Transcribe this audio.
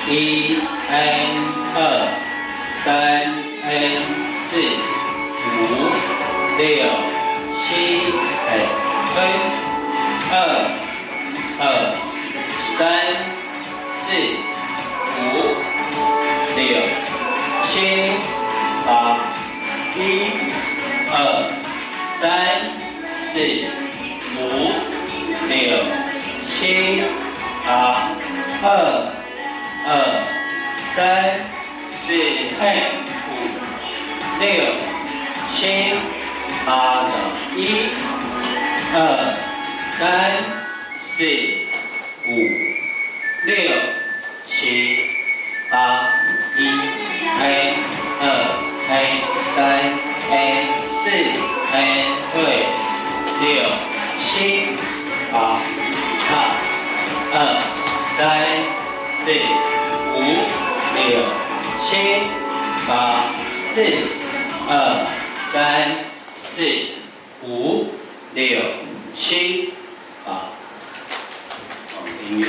1 N 2 3 N 4 5 6 7 N 分2 2 3 4 5 6 7 8 1 2 3 4 5 6 7 8 2 2 3 4 5 6 7 8 1 2 3 4 5 6 7 8 1 N 2 N 3 N 4 N 对6 7 8 2 3 4 5 6 7 8 4 2 3 4 5 6 7 8。音乐。